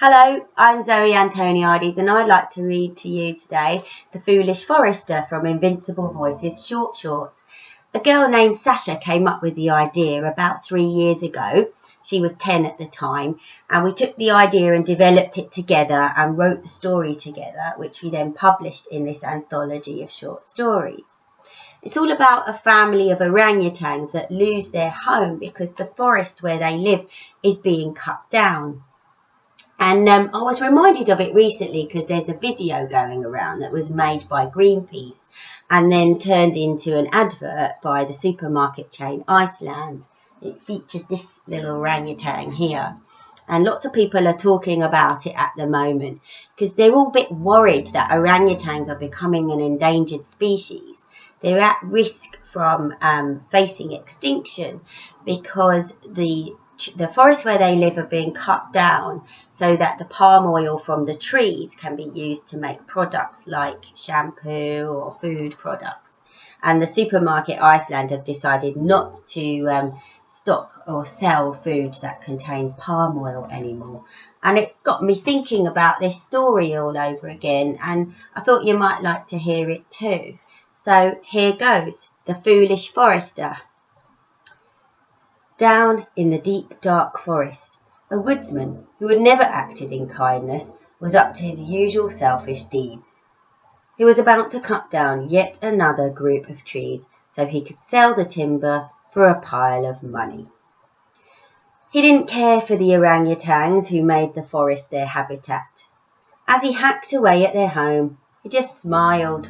Hello, I'm Zoe Antoniades and I'd like to read to you today The Foolish Forester from Invincible Voices Short Shorts. A girl named Sasha came up with the idea about 3 years ago. She was 10 at the time, and we took the idea and developed it together and wrote the story together, which we then published in this anthology of short stories. It's all about a family of orangutans that lose their home because the forest where they live is being cut down. And I was reminded of it recently because there's a video going around that was made by Greenpeace and then turned into an advert by the supermarket chain Iceland. It features this little orangutan here. And lots of people are talking about it at the moment because they're all a bit worried that orangutans are becoming an endangered species. They're at risk from facing extinction because the forests where they live are being cut down so that the palm oil from the trees can be used to make products like shampoo or food products. And the supermarket Iceland have decided not to stock or sell food that contains palm oil anymore. And it got me thinking about this story all over again, and I thought you might like to hear it too. So here goes, The Foolish Forester. Down in the deep, dark forest, a woodsman who had never acted in kindness was up to his usual selfish deeds. He was about to cut down yet another group of trees so he could sell the timber for a pile of money. He didn't care for the orangutans who made the forest their habitat. As he hacked away at their home, he just smiled.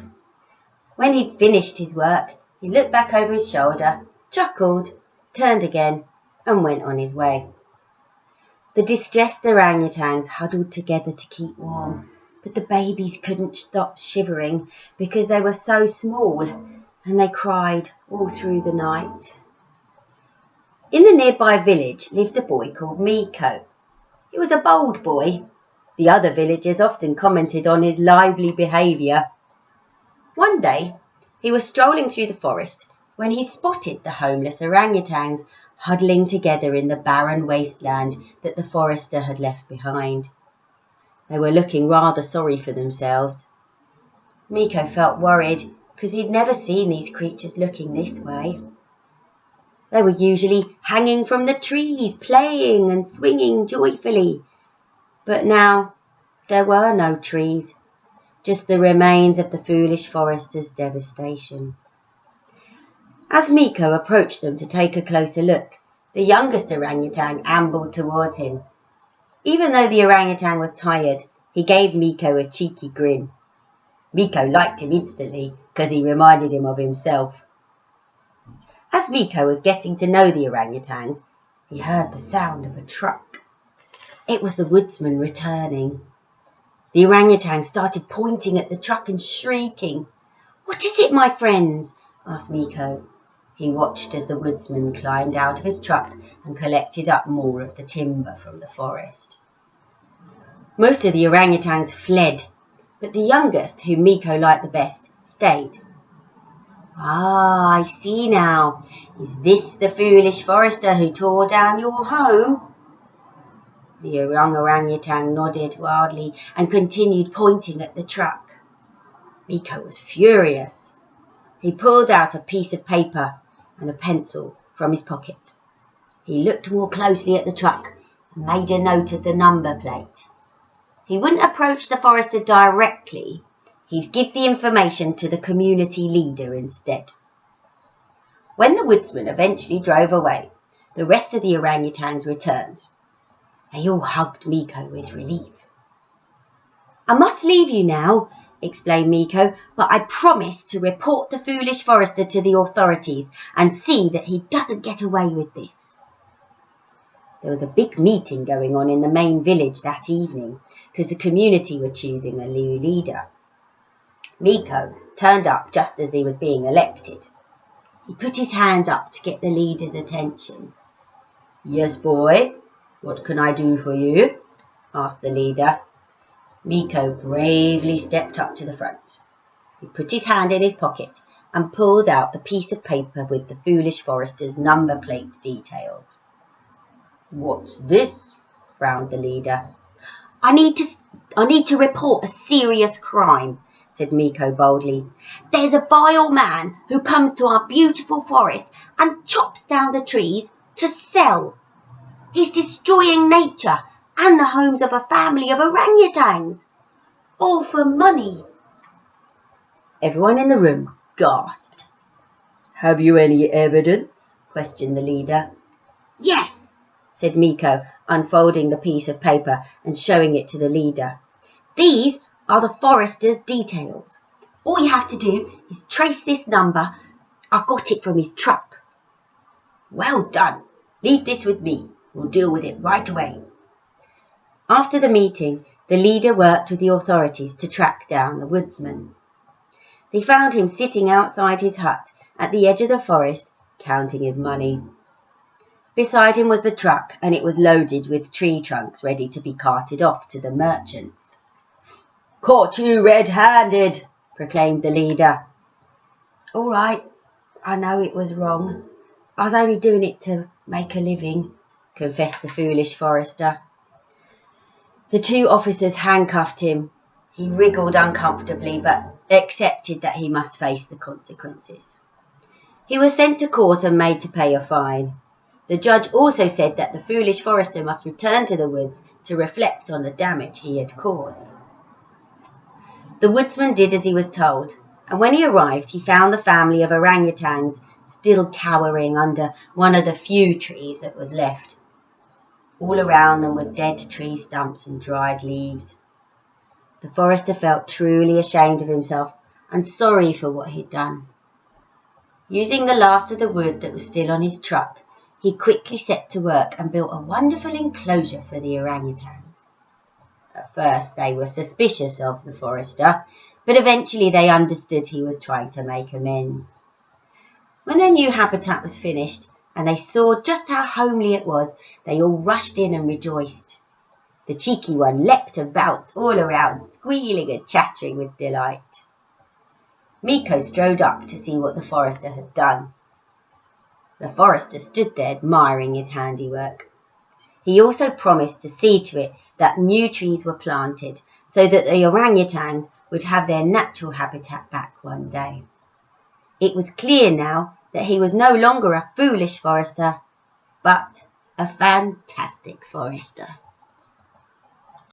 When he'd finished his work, he looked back over his shoulder, chuckled, turned again, and went on his way. The distressed orangutans huddled together to keep warm, but the babies couldn't stop shivering because they were so small, and they cried all through the night. In the nearby village lived a boy called Miko. He was a bold boy. The other villagers often commented on his lively behaviour. One day, he was strolling through the forest when he spotted the homeless orangutans huddling together in the barren wasteland that the forester had left behind. They were looking rather sorry for themselves. Miko felt worried because he'd never seen these creatures looking this way. They were usually hanging from the trees, playing and swinging joyfully. But now there were no trees, just the remains of the foolish forester's devastation. As Miko approached them to take a closer look, the youngest orangutan ambled towards him. Even though the orangutan was tired, he gave Miko a cheeky grin. Miko liked him instantly because he reminded him of himself. As Miko was getting to know the orangutans, he heard the sound of a truck. It was the woodsman returning. The orangutan started pointing at the truck and shrieking. "What is it, my friends?" asked Miko. He watched as the woodsman climbed out of his truck and collected up more of the timber from the forest. Most of the orangutans fled, but the youngest, whom Miko liked the best, stayed. "Ah, I see now. Is this the foolish forester who tore down your home?" The young orangutan nodded wildly and continued pointing at the truck. Miko was furious. He pulled out a piece of paper and a pencil from his pocket. He looked more closely at the truck and made a note of the number plate. He wouldn't approach the forester directly. He'd give the information to the community leader instead. When the woodsman eventually drove away, the rest of the orangutans returned. They all hugged Miko with relief. "I must leave you now," explained Miko, "but I promise to report the foolish forester to the authorities and see that he doesn't get away with this." There was a big meeting going on in the main village that evening because the community were choosing a new leader. Miko turned up just as he was being elected. He put his hand up to get the leader's attention. "Yes, boy, what can I do for you?" asked the leader. Miko bravely stepped up to the front. He put his hand in his pocket and pulled out the piece of paper with the foolish forester's number plate details. "What's this?" frowned the leader. I need to report a serious crime, said Miko boldly. There's a vile man who comes to our beautiful forest and chops down the trees to sell. He's destroying nature and the homes of a family of orangutans, all for money. Everyone in the room gasped. Have you any evidence? Questioned the leader. Yes, said Miko, unfolding the piece of paper and showing it to the leader. These are the forester's details. All you have to do is trace this number. I got it from his truck. Well done. Leave this with me. We'll deal with it right away. After the meeting, the leader worked with the authorities to track down the woodsman. They found him sitting outside his hut at the edge of the forest, counting his money. Beside him was the truck, and it was loaded with tree trunks ready to be carted off to the merchants. Caught you red-handed, proclaimed the leader. All right, I know it was wrong. I was only doing it to make a living, confessed the foolish forester. The two officers handcuffed him. He wriggled uncomfortably, but accepted that he must face the consequences. He was sent to court and made to pay a fine. The judge also said that the foolish forester must return to the woods to reflect on the damage he had caused. The woodsman did as he was told, and when he arrived he found the family of orangutans still cowering under one of the few trees that was left. All around them were dead tree stumps and dried leaves. The forester felt truly ashamed of himself and sorry for what he'd done. Using the last of the wood that was still on his truck, he quickly set to work and built a wonderful enclosure for the orangutans. At first they were suspicious of the forester, but eventually they understood he was trying to make amends. When their new habitat was finished and they saw just how homely it was, they all rushed in and rejoiced. The cheeky one leapt and bounced all around, squealing and chattering with delight. Miko strode up to see what the forester had done. The forester stood there admiring his handiwork. He also promised to see to it that new trees were planted so that the orangutans would have their natural habitat back one day. It was clear now that he was no longer a foolish forester, but a fantastic forester.